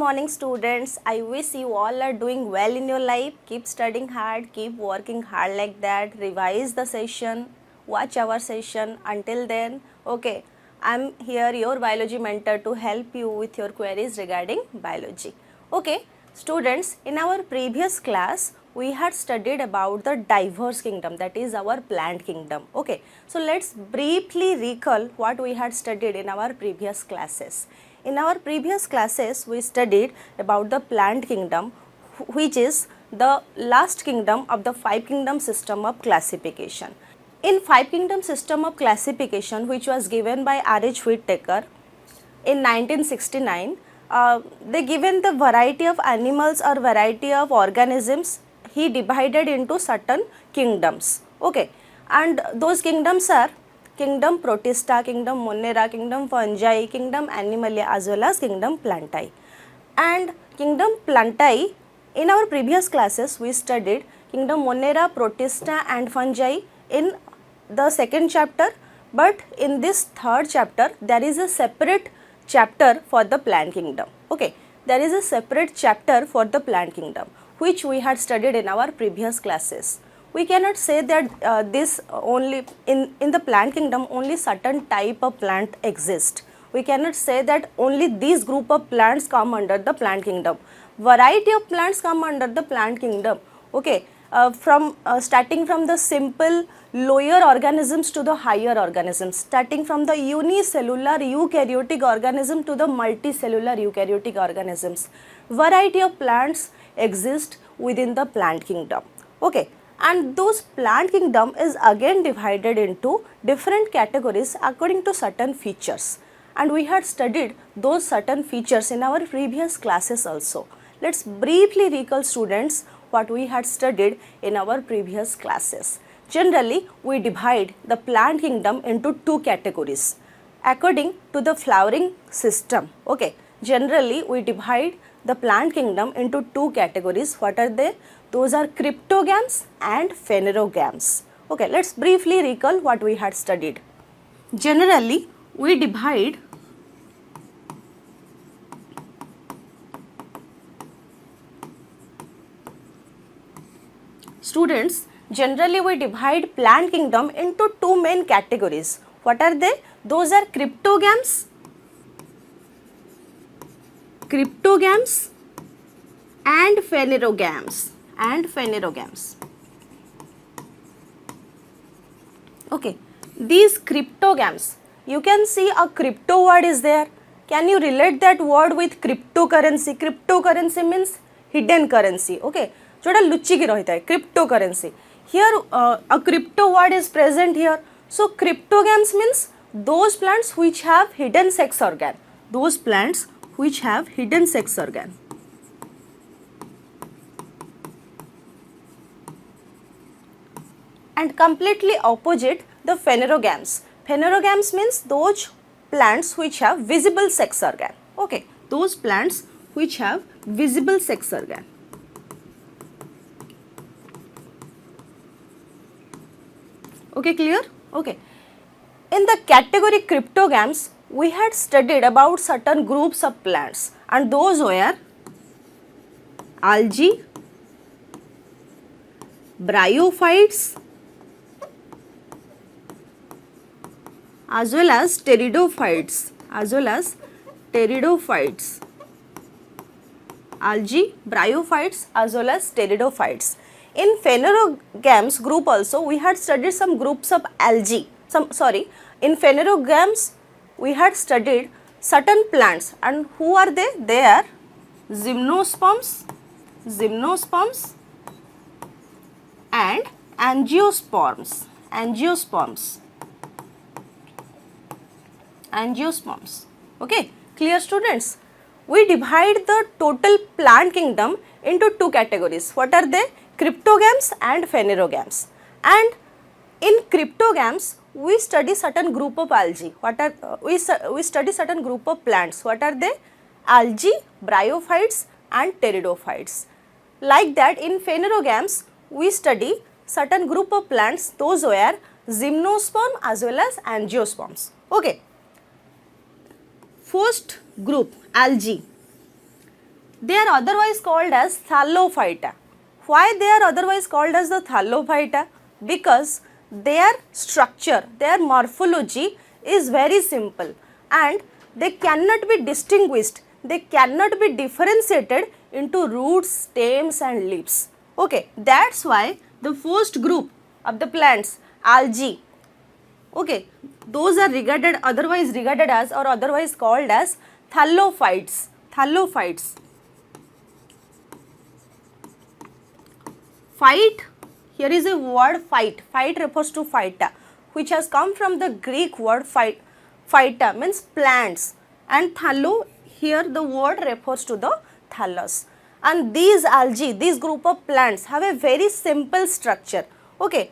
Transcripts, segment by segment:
morning students. I wish you all are doing well in your life. Keep studying hard, keep working hard like that. Revise the session, watch our session. Until then, okay, I'm here, your biology mentor, to help you with your queries regarding biology. Okay, students, in our previous class, we had studied about the diverse kingdom, that is our plant kingdom. Okay, so let's briefly recall what we had studied in our previous classes. In our previous classes, we studied about the plant kingdom, which is the last kingdom of the five kingdom system of classification. In five kingdom system of classification, which was given by R.H. Whittaker in 1969, they given the variety of animals or variety of organisms. He divided into certain kingdoms. Okay, and those kingdoms are Kingdom Protista, Kingdom Monera, Kingdom Fungi, Kingdom Animalia, as well as Kingdom Plantae. And Kingdom Plantae, in our previous classes we studied Kingdom Monera, Protista and Fungi in the second chapter, but in this third chapter there is a separate chapter for the plant kingdom. Okay, there is a separate chapter for the plant kingdom which we had studied in our previous classes. We cannot say that this only in the plant kingdom only certain type of plant exist. We cannot say that only these group of plants come under the plant kingdom. Variety of plants come under the plant kingdom. Okay, starting from the simple lower organisms to the higher organisms, starting from the unicellular eukaryotic organism to the multicellular eukaryotic organisms. Variety of plants exist within the plant kingdom. Okay, and those plant kingdom is again divided into different categories according to certain features, and we had studied those certain features in our previous classes also. Let's briefly recall, students, what we had studied in our previous classes. Generally, we divide the plant kingdom into two categories according to the flowering system. Okay, generally we divide the plant kingdom into two categories. What are they? Those are cryptogams and phanerogams. Okay, let's briefly recall what we had studied. Generally, we divide plant kingdom into two main categories. What are they? Those are cryptogams and phanerogams. Okay, these cryptogams, you can see a crypto word is there. Can you relate that word with cryptocurrency? Cryptocurrency means hidden currency. Okay, जोटा लुचिकी रही है cryptocurrency. Here a crypto word is present here. So cryptogams means those plants which have hidden sex organ. Those plants which have hidden sex organ. And completely opposite, the phanerogams. Phanerogams means those plants which have visible sex organ. Okay, those plants which have visible sex organ. Okay, clear? Okay. In the category cryptogams, we had studied about certain groups of plants, and those were algae, bryophytes, as well as pteridophytes. Algae, bryophytes, as well as pteridophytes. In phanerogams group also, we had studied some groups of algae. In phanerogams, we had studied certain plants, and who are they? They are gymnosperms and angiosperms. Okay, clear, students? We divide the total plant kingdom into two categories. What are they? Cryptogams and phanerogams. And in cryptogams, we study certain group of algae. We study certain group of plants. What are they? Algae, bryophytes and pteridophytes. Like that, in phanerogams, we study certain group of plants. Those were gymnosperm as well as angiosperms. Okay. First group, algae. They are otherwise called as thallophyta. Why they are otherwise called as the thallophyta? Because their structure, their morphology is very simple and they cannot be distinguished, they cannot be differentiated into roots, stems and leaves. Okay, that's why the first group of the plants, algae, okay, those are regarded, otherwise regarded as or otherwise called as thallophytes. Thallophytes. Phyte, here is a word phyte. Phyte refers to phyta, which has come from the Greek word phyta, means plants, and thallo, here the word refers to the thallus. And these algae, this group of plants have a very simple structure. Okay,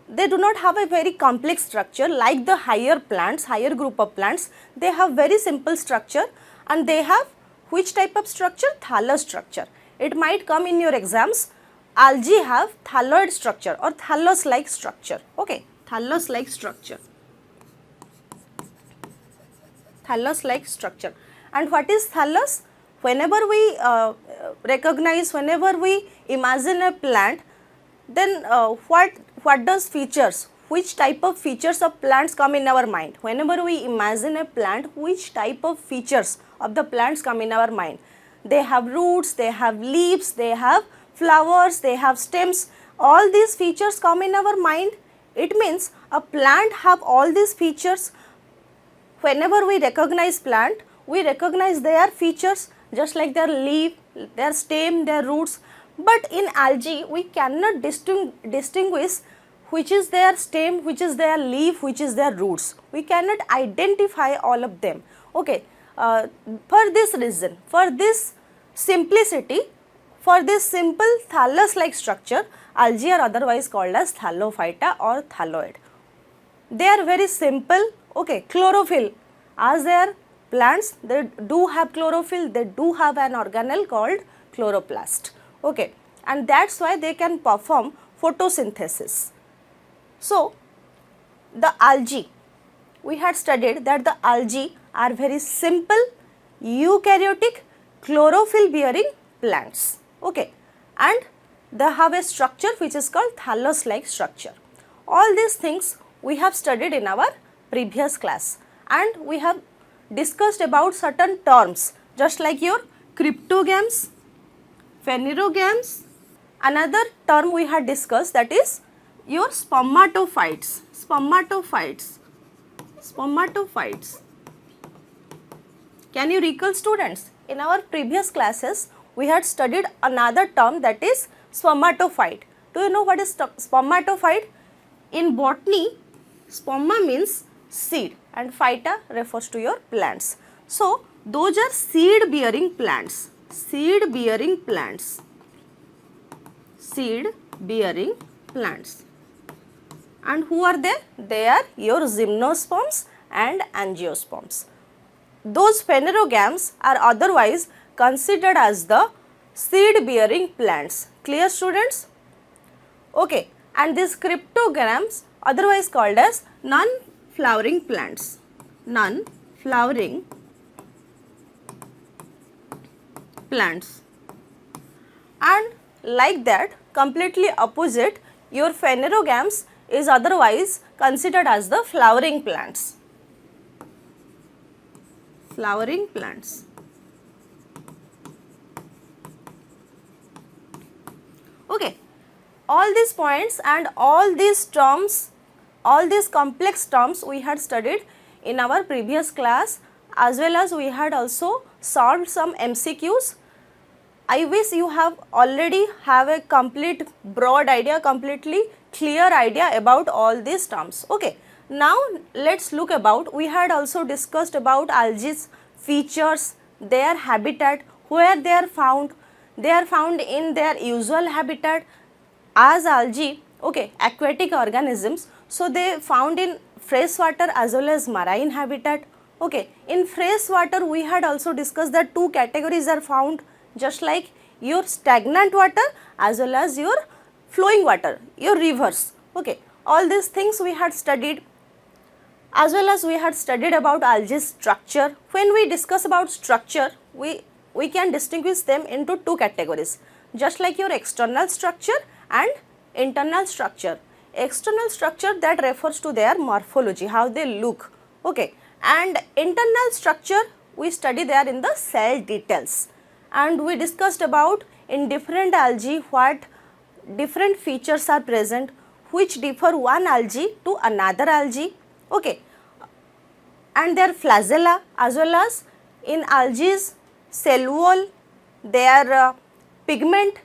they do not have a very complex structure like the higher plants, higher group of plants. They have very simple structure and they have which type of structure? Thallus structure. It might come in your exams. Algae have thalloid structure or thallus like structure. Okay, thallus like structure. Thallus like structure. And what is thallus? Whenever we recognize, whenever we imagine a plant, then what does features, which type of features of plants come in our mind? Whenever we imagine a plant, which type of features of the plants come in our mind? They have roots, they have leaves, they have flowers, they have stems. All these features come in our mind. It means a plant have all these features. Whenever we recognize plant, we recognize their features just like their leaf, their stem, their roots. But in algae, we cannot distinguish which is their stem, which is their leaf, which is their roots. We cannot identify all of them. Okay, for this reason, for this simplicity, for this simple thallus-like structure, algae are otherwise called as thallophyta or thalloid. They are very simple. Okay, chlorophyll, as they are plants, they do have chlorophyll, they do have an organelle called chloroplast. Okay, and that's why they can perform photosynthesis. So, the algae, we had studied that the algae are very simple, eukaryotic, chlorophyll bearing plants. Okay, and they have a structure which is called thallus-like structure. All these things we have studied in our previous class, and we have discussed about certain terms just like your cryptogams, phanerogams. Another term we had discussed, that is your spermatophytes. Spermatophytes. Can you recall, students? In our previous classes, we had studied another term, that is spermatophyte. Do you know what is spermatophyte? In botany, sperma means seed and phyta refers to your plants. So, those are seed bearing plants. Seed bearing plants. Seed bearing plants. And who are they? They are your gymnosperms and angiosperms. Those phanerogams are otherwise considered as the seed bearing plants. Clear, students? Okay, and these cryptogams otherwise called as non-flowering plants. Non-flowering plants. And like that, completely opposite, your phanerogams is otherwise considered as the flowering plants. Flowering plants. Okay, all these points and all these terms, all these complex terms we had studied in our previous class, as well as we had also solved some MCQs. I wish you have already have a complete broad idea, completely clear idea about all these terms. Okay, now let's look about, we had also discussed about algae's features, their habitat, where they are found. They are found in their usual habitat as algae, okay, aquatic organisms. So, they found in fresh water as well as marine habitat. Okay, in fresh water we had also discussed that two categories are found, just like your stagnant water as well as your flowing water, your rivers. Okay, all these things we had studied, as well as we had studied about algae structure. When we discuss about structure, we we can distinguish them into two categories, just like your external structure and internal structure. External structure that refers to their morphology, how they look, okay, and internal structure we study there in the cell details. And we discussed about in different algae what different features are present which differ one algae to another algae, okay, and their flagella, as well as in algae cell wall, their pigment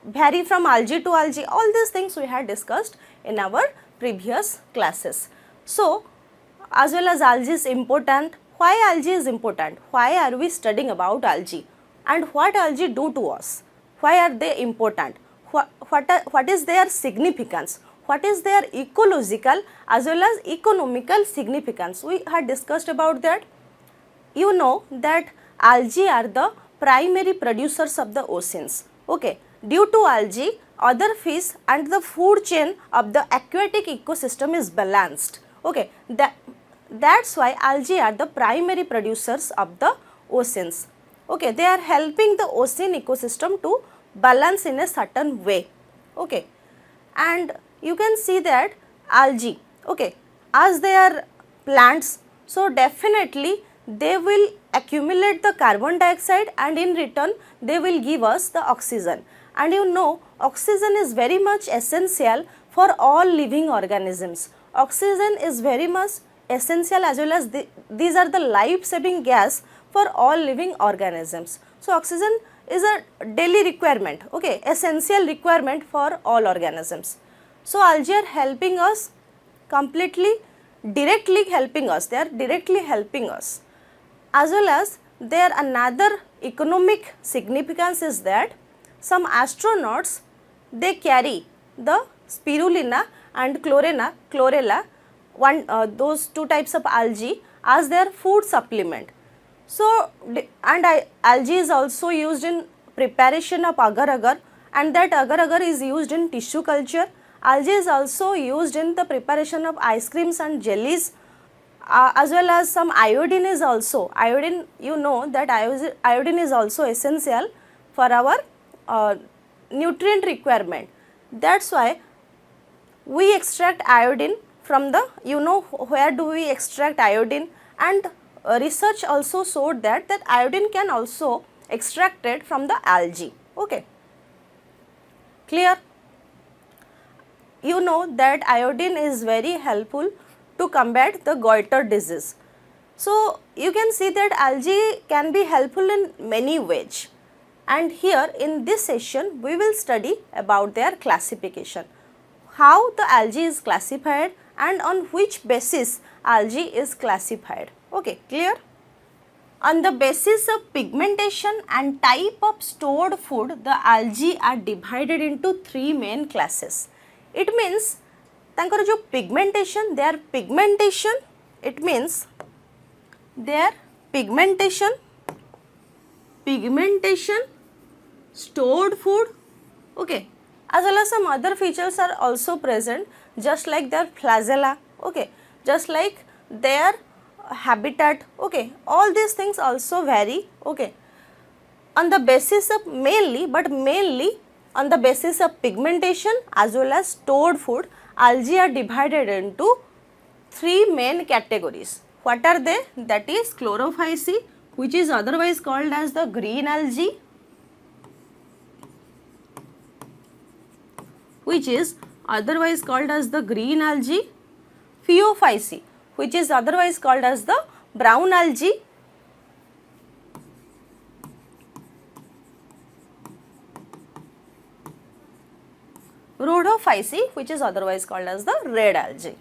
vary from algae to algae. All these things we had discussed in our previous classes. So, as well as algae is important. Why algae is important? Why are we studying about algae? And what algae do to us? Why are they important? What is their significance? What is their ecological as well as economical significance? We had discussed about that. You know that algae are the primary producers of the oceans, okay. Due to algae, other fish and the food chain of the aquatic ecosystem is balanced, okay. That's why algae are the primary producers of the oceans, okay. They are helping the ocean ecosystem to balance in a certain way, okay. And you can see that algae, okay, as they are plants, so definitely they will accumulate the carbon dioxide and in return they will give us the oxygen. And you know, oxygen is very much essential for all living organisms. Oxygen is very much essential as well as these are the life saving gas for all living organisms. So, oxygen is a daily requirement, okay, essential requirement for all organisms. So, algae are helping us completely, directly helping us, they are directly helping us. As well as there another economic significance is that some astronauts, they carry the spirulina and chlorella, those two types of algae as their food supplement. So, and algae is also used in preparation of agar-agar, and that agar-agar is used in tissue culture. Algae is also used in the preparation of ice creams and jellies, as well as some iodine is also, iodine, you know that iodine is also essential for our nutrient requirement. That's why we extract iodine from the, you know, where do we extract iodine, and research also showed that iodine can also extracted from the algae, okay. Clear? You know that iodine is very helpful to combat the goiter disease. So, you can see that algae can be helpful in many ways, and here in this session we will study about their classification, how the algae is classified and on which basis algae is classified, okay, clear? On the basis of pigmentation and type of stored food, the algae are divided into three main classes. It means तांकर जो pigmentation, their pigmentation, it means their pigmentation, stored food, okay, as well as some other features are also present, just like their flagella, okay, just like their habitat, okay, all these things also vary, okay, on the basis of mainly on the basis of pigmentation as well as stored food, algae are divided into three main categories. What are they? That is chlorophyceae, which is otherwise called as the green algae, phaeophyceae, which is otherwise called as the brown algae, rhodophyceae, which is otherwise called as the red algae.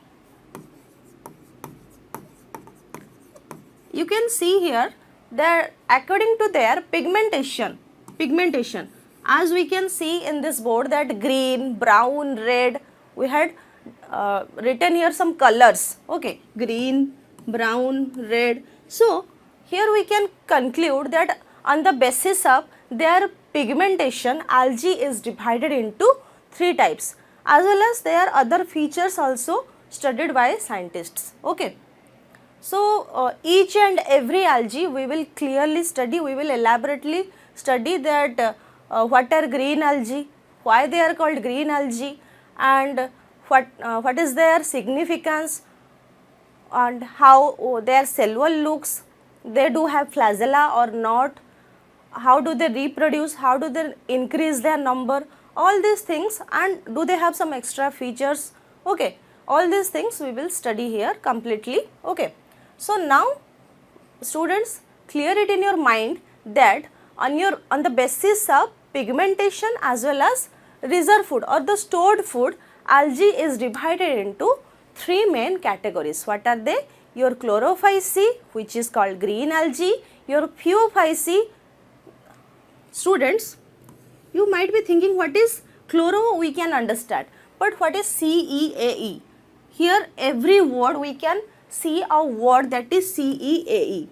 You can see here that according to their pigmentation, as we can see in this board that green, brown, red, we had written here some colors, okay, green, brown, red. So, here we can conclude that on the basis of their pigmentation, algae is divided into three types, as well as there are other features also studied by scientists, okay. So each and every algae we will clearly study, we will elaborately study that what are green algae, why they are called green algae, and what is their significance, and how their cellular looks, they do have flagella or not, how do they reproduce, how do they increase their number, all these things, and do they have some extra features, okay. All these things we will study here completely, okay. So now students, clear it in your mind that on the basis of pigmentation as well as reserve food or the stored food, algae is divided into three main categories. What are they? Your chlorophyceae, which is called green algae, your phaeophyceae. Students, you might be thinking what is chloro, we can understand, but what is CEAE? Here every word we can see a word that is CEAE.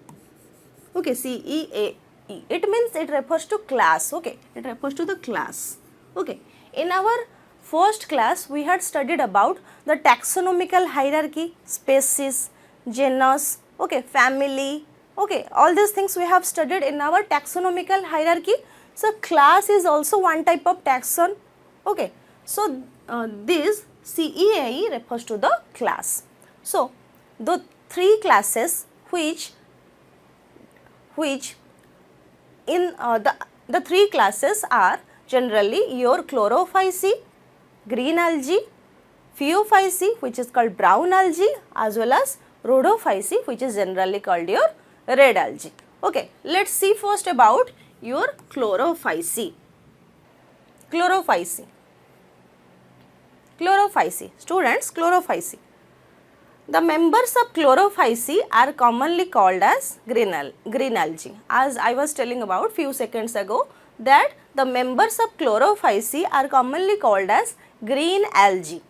Okay, CEAE. It means it refers to class, okay, it refers to the class, okay. In our first class, we had studied about the taxonomical hierarchy, species, genus, okay, family, okay, all these things we have studied in our taxonomical hierarchy. So class is also one type of taxon, okay. So this CEAE refers to the class. So the three classes which in the three classes are generally your chlorophyceae, green algae, phaeophyceae, which is called brown algae, as well as rhodophyceae, which is generally called your red algae. Okay, let's see first about your chlorophyceae. Chlorophyceae. Students, chlorophyceae. The members of chlorophyceae are commonly called as green algae. As I was telling about few seconds ago, that the members of chlorophyceae are commonly called as green algae.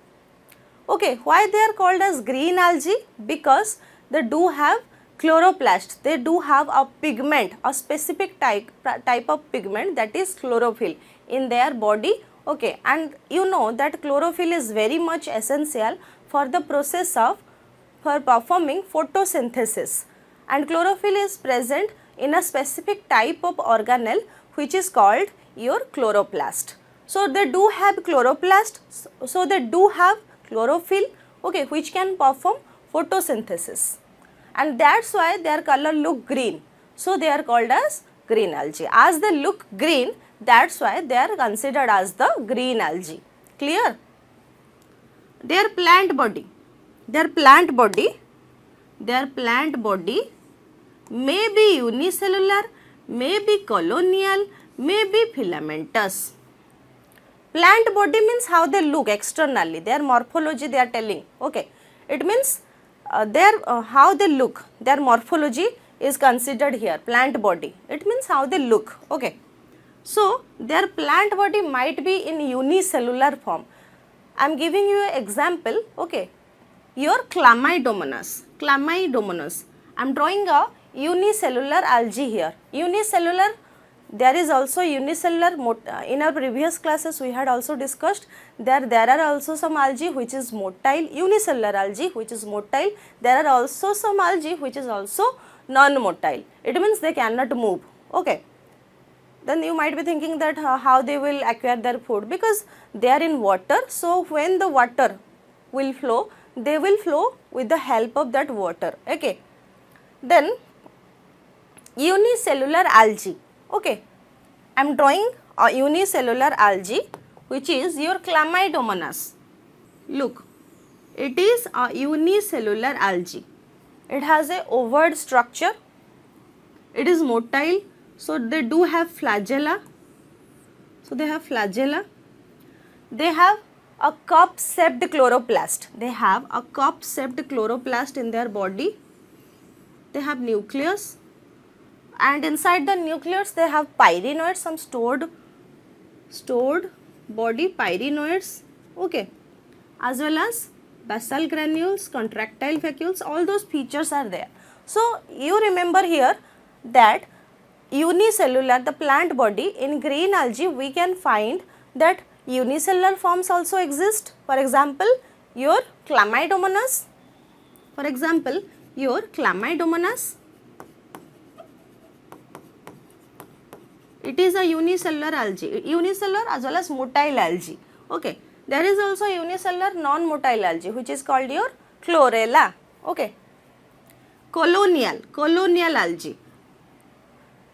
Okay, why they are called as green algae? Because they do have chloroplast, they do have a pigment, a specific type of pigment, that is chlorophyll in their body, okay. And you know that chlorophyll is very much essential for the process of performing photosynthesis, and chlorophyll is present in a specific type of organelle which is called your chloroplast. So they do have chloroplast, so they do have chlorophyll, okay, which can perform photosynthesis, and that's why their color look green. So they are called as green algae. As they look green, that's why they are considered as the green algae. Clear? Their plant body may be unicellular, may be colonial, may be filamentous. Plant body means how they look externally, their morphology they are telling, okay. It means how they look, their morphology is considered here, plant body. It means how they look, okay. So their plant body might be in unicellular form. I am giving you an example, okay. Your Chlamydomonas. I am drawing a unicellular algae here. Unicellular, there is also unicellular, in our previous classes we had also discussed, there are also some algae which is motile, unicellular algae which is motile, there are also some algae which is also non-motile. It means they cannot move, okay. Then you might be thinking that how they will acquire their food, because they are in water, so when the water will flow, they will flow with the help of that water, okay. Then unicellular algae, okay. I am drawing a unicellular algae which is your Chlamydomonas. Look, it is a unicellular algae. It has a ovoid structure, it is motile, so they do have flagella. They have a cup-shaped chloroplast. In their body. They have nucleus, and inside the nucleus they have pyrenoids, some stored body pyrenoids, okay, as well as basal granules, contractile vacuoles, all those features are there. So you remember here that unicellular, the plant body, in green algae we can find that unicellular forms also exist. For example, your Chlamydomonas, your Chlamydomonas. It is a unicellular algae, unicellular as well as motile algae. Okay, there is also unicellular non-motile algae which is called your Chlorella. Okay, colonial algae.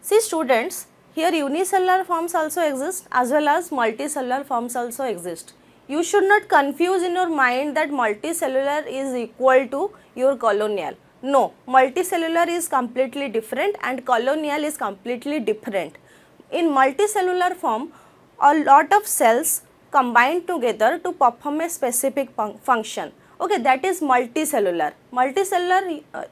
See students, here unicellular forms also exist as well as multicellular forms also exist. You should not confuse in your mind that multicellular is equal to your colonial. No, multicellular is completely different and colonial is completely different. In multicellular form, a lot of cells combine together to perform a specific function. Okay, that is multicellular.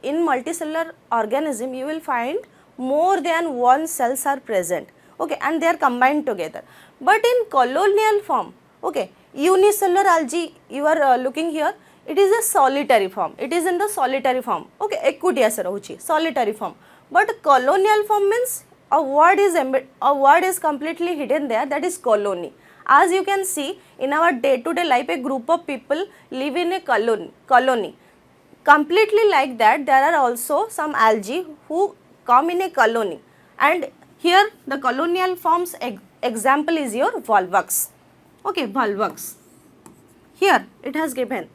In multicellular organism, you will find more than one cells are present. Okay, and they are combined together. But in colonial form, okay, unicellular algae you are looking here, it is a solitary form. It is in the solitary form. Okay, ekutia se rahuchi, solitary form. But colonial form means a word is completely hidden there, that is colony. As you can see in our day-to-day life, a group of people live in a colony. Completely like that, there are also some algae who come in a colony, and here the colonial forms example is your Volvox. Okay, Volvox. Here it has given,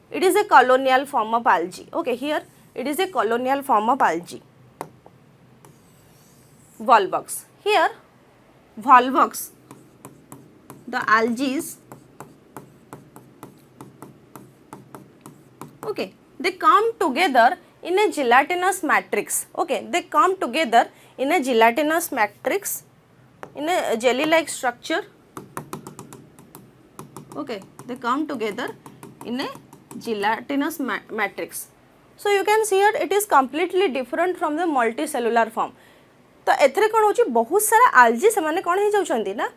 it is a colonial form of algae. Okay, here it is a colonial form of algae. Volvox. Here Volvox, the algae, okay, they come together in a gelatinous matrix. Okay, they come together in a gelatinous matrix, in a jelly like structure. Okay, they come together in a gelatinous matrix. So you can see here it is completely different from the multicellular form. तो एथरे कौन होची बहुत सारा आलजी से माने कौन ही जाउछंती ना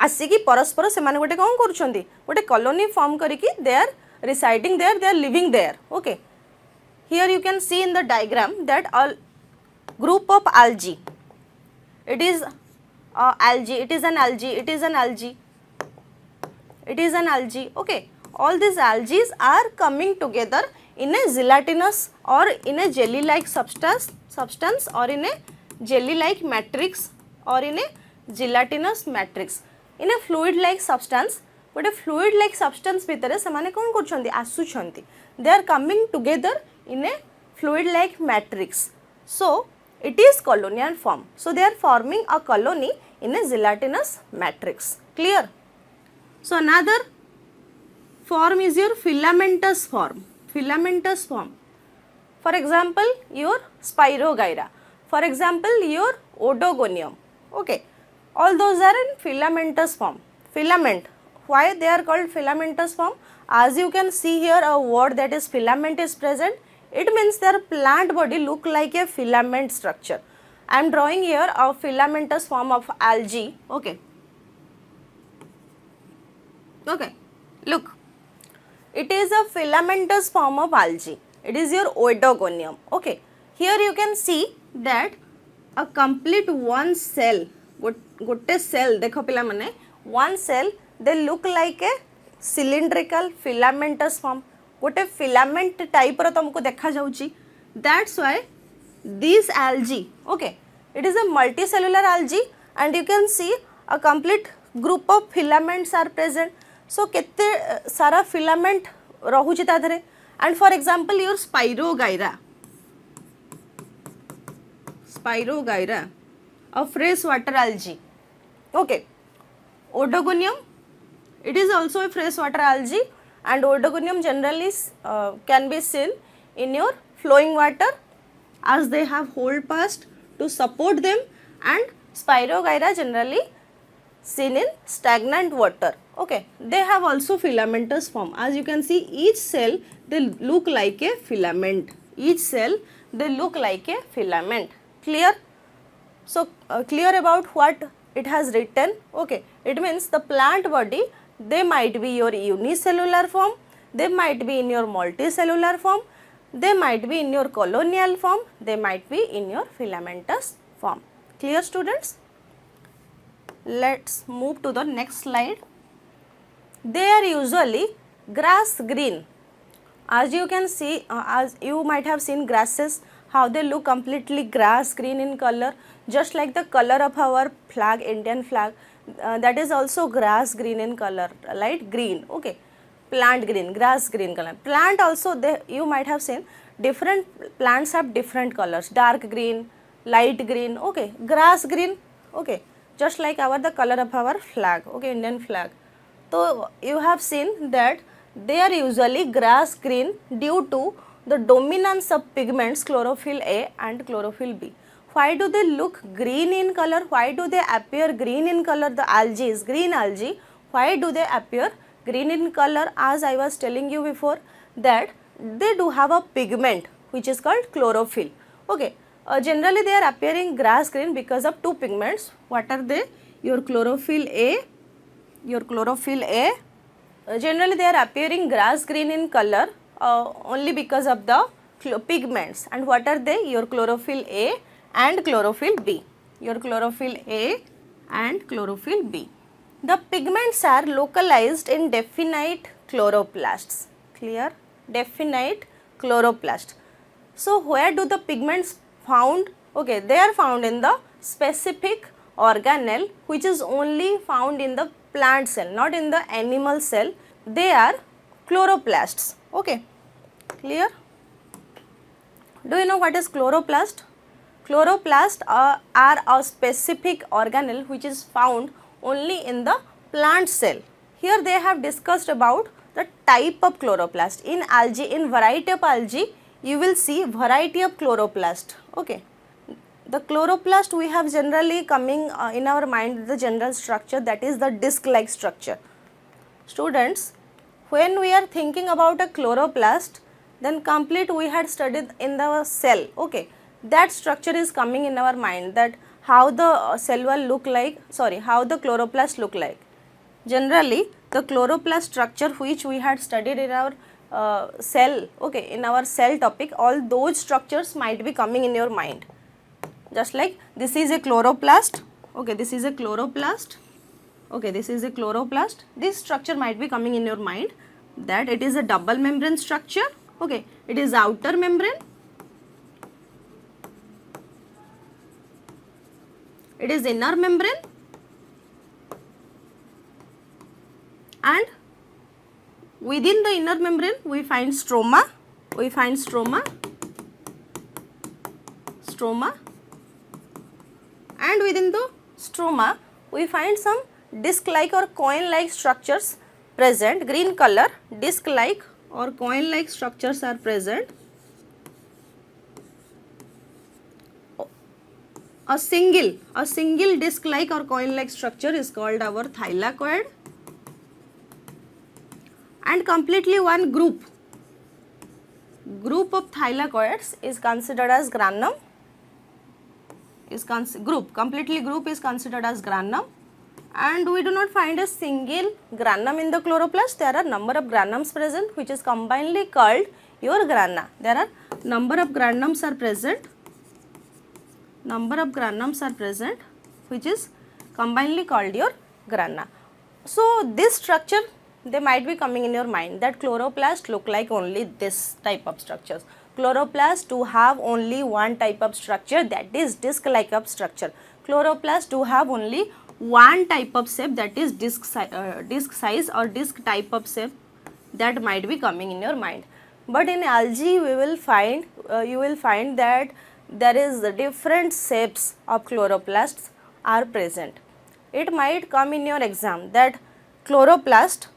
आसिकी परस्पर से माने गोटे कौन करूछंती गोटे कॉलोनी फॉर्म करिकी they are residing there, they are living there. Okay, here you can see in the diagram that a group of algae, it is algae, it is an algae, it is an algae, it is an algae. Okay, all these algae are coming together in a gelatinous or in a jelly like substance or in a jelly like matrix or in a gelatinous matrix, in a fluid like substance. But a fluid like substance भितर से कौन कर आसुंट, they are coming together in a fluid like matrix. So it is colonial form. So they are forming a colony in a gelatinous matrix. Clear? So another form is your filamentous form. Filamentous form. For example, your Spirogyra. For example, your Odogonium. Okay, all those are in filamentous form. Filament. Why they are called filamentous form? As you can see here, a word that is filament is present. It means their plant body look like a filament structure. I am drawing here a filamentous form of algae. Okay. Okay. Look. It is a filamentous form of algae. It is your Oedogonium. Okay. Here you can see that a complete one cell. Gotte cell. Dekho pila mane. One cell. They look like a cylindrical filamentous form. गोटे filament type रो तुमको देखा जाउची. That's why these algae, okay, it is a multicellular algae and you can see a complete group of filaments are present. So केते सारा filament रहुची ता धरे. And for example your Spirogyra, a freshwater algae. Okay, Odogonium, it is also a freshwater algae, and Odogonium generally can be seen in your flowing water as they have hold past to support them, and Spirogyra generally seen in stagnant water. Okay, they have also filamentous form. As you can see, each cell they look like a filament. Each cell they look like a filament. Clear? So clear about what it has written. Okay, it means the plant body, they might be your unicellular form, they might be in your multicellular form, they might be in your colonial form, they might be in your filamentous form. Clear students? Let's move to the next slide. They are usually grass green As you can see, as you might have seen grasses, how they look completely grass green in color, just like the color of our flag, Indian flag, that is also grass green in color, light green, okay. Plant green, grass green color. Plant also, you might have seen different plants have different colors, dark green, light green, okay, grass green, okay, just like the color of our flag, okay, Indian flag. So you have seen that they are usually grass green due to the dominance of pigments chlorophyll A and chlorophyll B. Why do they look green in color? Why do they appear green in color? The algae is green algae. Why do they appear green in color? As I was telling you before, that they do have a pigment which is called chlorophyll. Okay. Generally they are appearing grass green because of two pigments. What are they? Your chlorophyll A. Generally they are appearing grass green in color only because of the pigments. And what are they? Your chlorophyll A and chlorophyll B. Your chlorophyll A and chlorophyll B. The pigments are localized in definite chloroplasts. Clear? Definite chloroplast. So where do the pigments found? Okay, they are found in the specific organelle which is only found in the plant cell, not in the animal cell. They are chloroplasts. Okay, clear? Do you know what is chloroplast? Chloroplasts are a specific organelle which is found only in the plant cell. Here they have discussed about the type of chloroplast. In algae, in variety of algae, you will see variety of chloroplast. Okay. The chloroplast we have generally coming in our mind the general structure, that is the disc-like structure. Students, when we are thinking about a chloroplast, then complete we had studied in the cell. Okay. That structure is coming in our mind, that how the cell will look like, how the chloroplast look like. Generally, the chloroplast structure which we had studied in our cell, okay, in our cell topic, all those structures might be coming in your mind. Just like this is a chloroplast, okay, this is a chloroplast, okay, this is a chloroplast. This structure might be coming in your mind, that it is a double membrane structure, okay, it is outer membrane, it is inner membrane, and within the inner membrane we find stroma, and within the stroma we find some disc-like or coin-like structures present, green color, disc-like or coin-like structures are present. A single disc-like or coin-like structure is called our thylakoid, and completely one group of thylakoids is considered as granum, completely group is considered as granum, and we do not find a single granum in the chloroplast. There are number of granums present which is combinedly called your grana. There are number of granums are present, which is combinedly called your grana. So this structure they might be coming in your mind, that chloroplast look like only this type of structures. Chloroplast do have only one type of structure, that is disc-like of structure. Chloroplast do have only one type of shape, that is disc size or disc type of shape, that might be coming in your mind. But in algae we will find, you will find that there is different shapes of chloroplasts are present. It might come in your exam that chloroplast,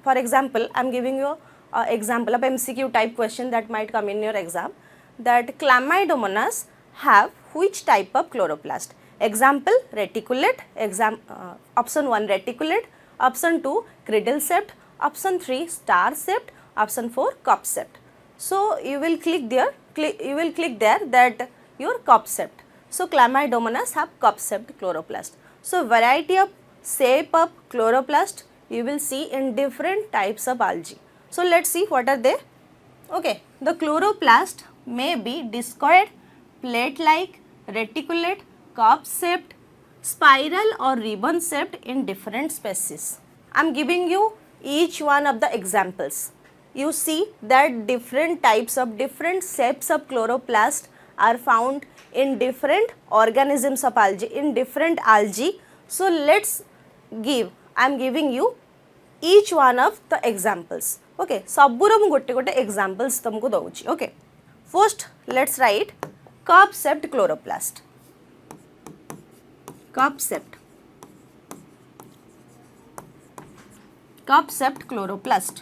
for example, I am giving you an example of MCQ type question that might come in your exam, that Chlamydomonas have which type of chloroplast? Example, reticulate, option 1 reticulate, option 2 cradle shaped, option 3 star shaped, option 4 cup shaped. So you will click there, that your cup shaped. So Chlamydomonas have cup shaped chloroplast. So variety of shape of chloroplast you will see in different types of algae. So let us see what are they. Okay, the chloroplast may be discoid, plate-like, reticulate, cup-shaped, spiral or ribbon-shaped in different species. I am giving you each one of the examples. you see that different types of different shapes of chloroplast are found in different organisms of algae, in different algae. So let's give, I am giving you each one of the examples. Okay, सबुर मु गोटे गोटे examples तुमको दउची. Okay, first let's write cup shaped chloroplast. Cup shaped chloroplast.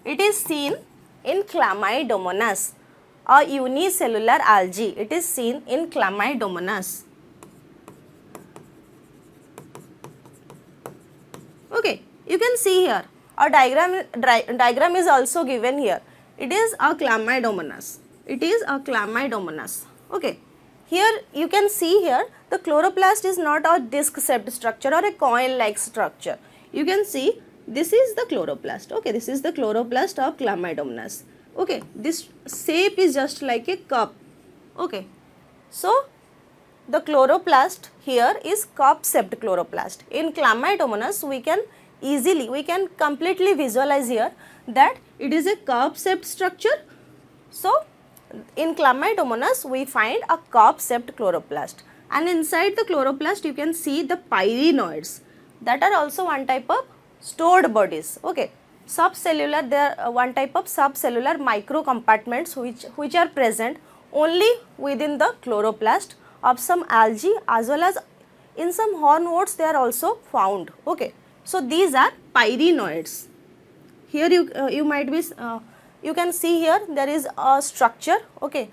It is seen in Chlamydomonas, a unicellular algae. It is seen in Chlamydomonas. Okay, you can see here a diagram is also given here. It is a Chlamydomonas. It is a Chlamydomonas. Okay, here you can see here the chloroplast is not a disc shaped structure or a coin like structure. You can see this is the chloroplast. Okay, this is the chloroplast of Chlamydomonas. Okay, this shape is just like a cup. Okay, so the chloroplast here is cup shaped chloroplast. In Chlamydomonas we can completely visualize here that it is a cup shaped structure. So in Chlamydomonas we find a cup shaped chloroplast, and inside the chloroplast you can see the pyrenoids that are also one type of stored bodies. Okay, subcellular, they are one type of subcellular micro compartments which are present only within the chloroplast of some algae, as well as in some hornworts they are also found. Okay, so these are pyrenoids. Here you might be you can see here there is a structure. Okay,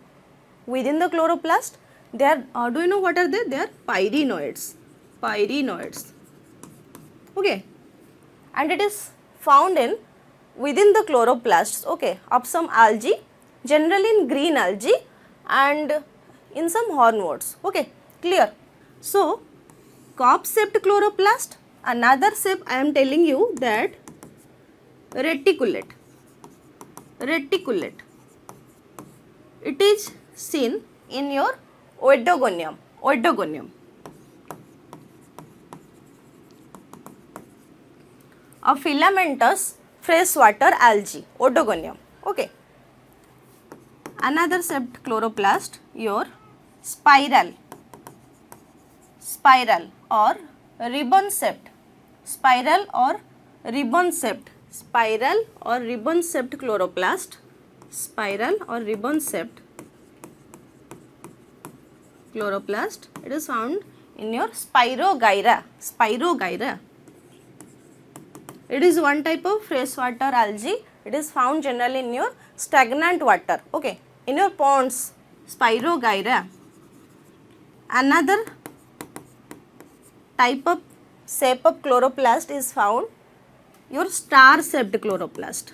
within the chloroplast they are do you know what are they? They are pyrenoids. Okay, and it is found in within the chloroplasts, okay, of some algae, generally in green algae and in some hornworts. Okay, clear? So cup shaped chloroplast, another shape I am telling you that reticulate. It is seen in your oedogonium. A filamentous freshwater algae, oedogonium. Okay, another shaped chloroplast, your spiral or ribbon shaped chloroplast, it is found in your Spirogyra. It is one type of freshwater algae. It is found generally in your stagnant water. Okay, in your ponds, Spirogyra. Another type of shape of chloroplast is found your star-shaped chloroplast.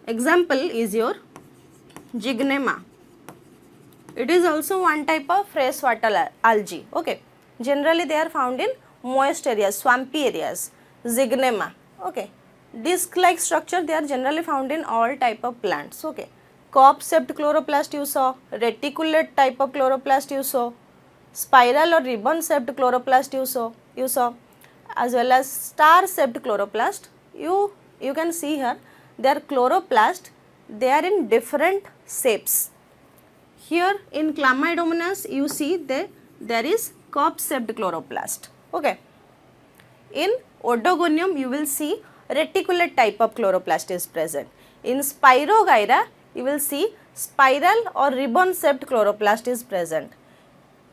Example is your Zygnema. It is also one type of freshwater algae. Okay, generally they are found in moist areas, swampy areas. Zygnema. Okay, disc-like structure, they are generally found in all type of plants. Okay, cup-shaped chloroplast you saw, reticulate type of chloroplast you saw, spiral or ribbon-shaped chloroplast you saw, as well as star-shaped chloroplast. You can see here, they are chloroplast, they are in different shapes. Here in Chlamydomonas you see there is cup-shaped chloroplast. Okay, in Oedogonium you will see reticulate type of chloroplast is present. In Spirogyra you will see spiral or ribbon-shaped chloroplast is present.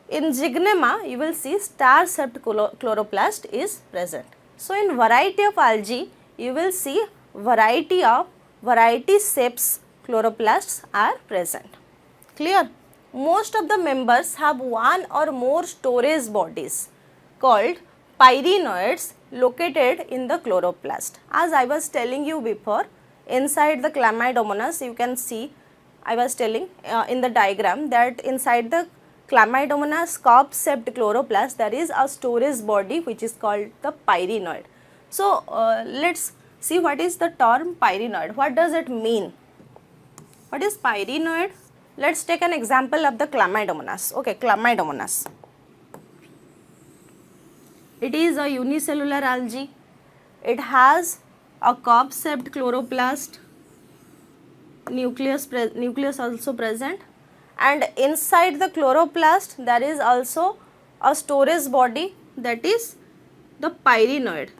In Zygnema you will see star-shaped chloroplast is present. So in variety of algae you will see variety shapes chloroplasts are present. Clear? Most of the members have one or more storage bodies called pyrenoids located in the chloroplast. As I was telling you before, inside the Chlamydomonas you can see, I was telling in the diagram that inside the Chlamydomonas cup-shaped chloroplast there is a storage body which is called the pyrenoid. So let's see what is the term pyrenoid. What does it mean? What is pyrenoid? Let's take an example of the Chlamydomonas. Okay, Chlamydomonas. It is a unicellular algae. It has a cup-shaped chloroplast, nucleus also present, and inside the chloroplast there is also a storage body, that is the pyrenoid.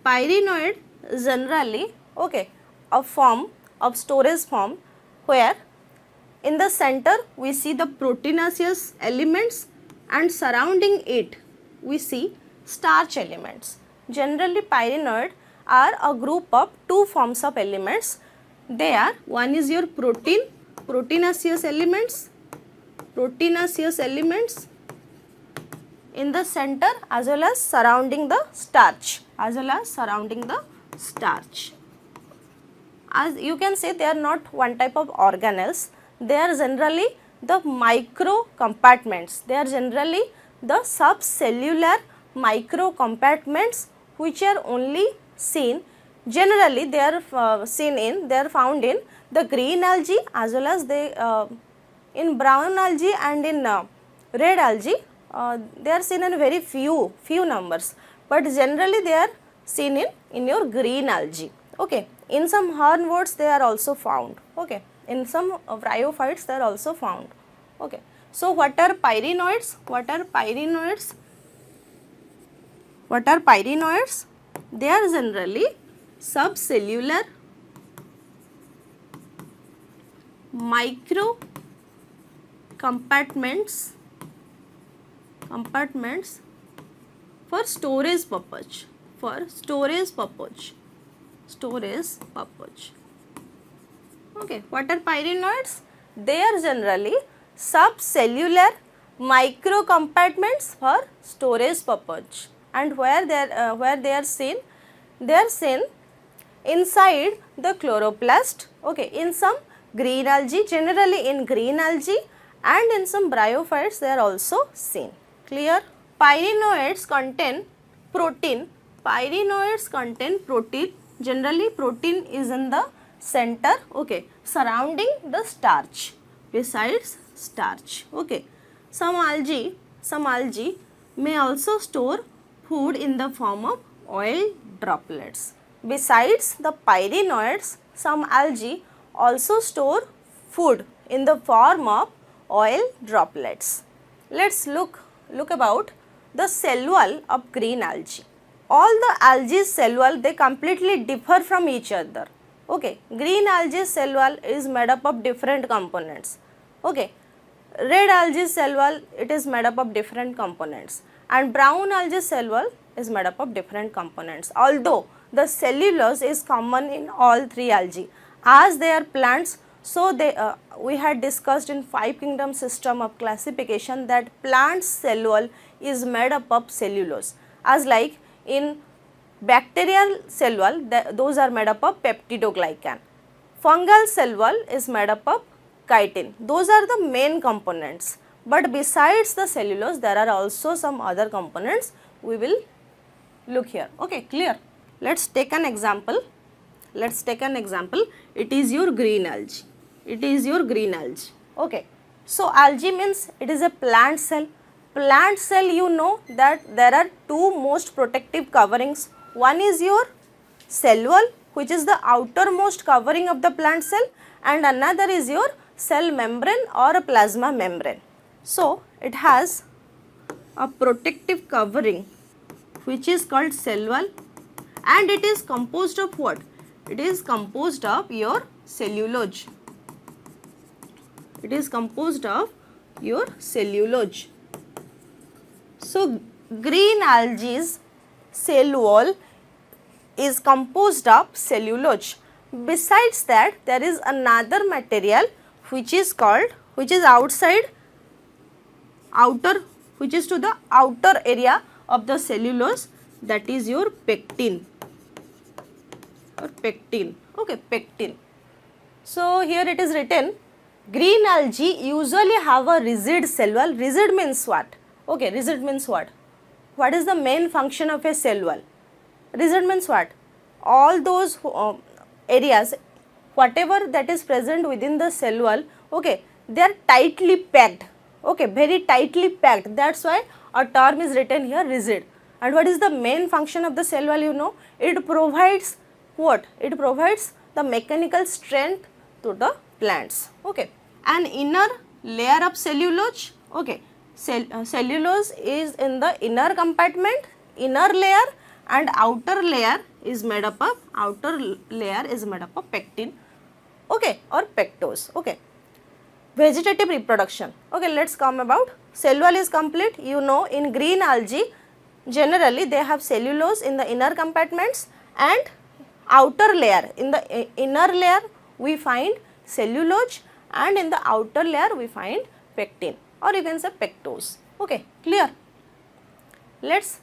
Pyrenoid generally, okay, a form of storage form where in the center we see the proteinaceous elements and surrounding it we see starch elements. Generally pyrenoid are a group of two forms of elements. They are, one is your proteinaceous elements in the center as well as surrounding the starch, As you can say, they are not one type of organelles, they are generally the micro compartments, they are generally the subcellular micro compartments which are only seen, generally they are found in the green algae as well as in brown algae and in red algae. They are seen in very few numbers, but generally they are seen in your green algae. Okay, in some hornworts they are also found. Okay, in some bryophytes they are also found. Okay, so what are pyrenoids? They are generally subcellular micro compartments for storage purpose. Okay, what are pyrenoids? They are generally subcellular micro compartments for storage purpose. And where they are seen? They are seen inside the chloroplast. Okay, in some green algae, generally in green algae, and in some bryophytes they are also seen. Clear? Pyrenoids contain protein. Generally protein is in the center, okay, surrounding the starch, besides starch. Okay, some algae may also store food in the form of oil droplets. Besides the pyrenoids, some algae also store food in the form of oil droplets. Let's look about the cell wall of green algae. All the algae cell wall, they completely differ from each other. Okay, green algae cell wall is made up of different components. Okay, red algae cell wall, it is made up of different components, and brown algae cell wall is made up of different components. Although the cellulose is common in all three algae, as they are plants, so we had discussed in 5 kingdom system of classification that plant cell wall is made up of cellulose, as like in bacterial cell wall, those are made up of peptidoglycan. Fungal cell wall is made up of chitin. Those are the main components. But besides the cellulose, there are also some other components. We will look here. Okay, clear? Let's take an example. It is your green algae. Okay. So algae means it is a plant cell. Plant cell, you know that there are two most protective coverings. One is your cell wall, which is the outermost covering of the plant cell, and another is your cell membrane or a plasma membrane. So it has a protective covering which is called cell wall, and it is composed of what? It is composed of your cellulose. So green algae's cell wall is composed of cellulose. Besides that, there is another material which is to the outer area of the cellulose, that is your pectin. Okay, pectin. So here it is written, green algae usually have a rigid cell wall. Rigid means what? Okay, rigid means what? What is the main function of a cell wall? Rigid means what? All those areas, whatever that is present within the cell wall, okay, they are tightly packed. Okay, very tightly packed. That's why a term is written here, rigid. And what is the main function of the cell wall, you know? It provides what? It provides the mechanical strength to the plants. Okay. An inner layer of cellulose, okay. Cellulose is in the inner compartment, inner layer, and outer layer is made up of pectin, okay, or pectose, okay. Vegetative reproduction, okay, let's come about cell wall is complete. You know, in green algae generally they have cellulose in the inner compartments and outer layer. In the inner layer we find cellulose and in the outer layer we find pectin, or you can say pectose, okay, clear. Let's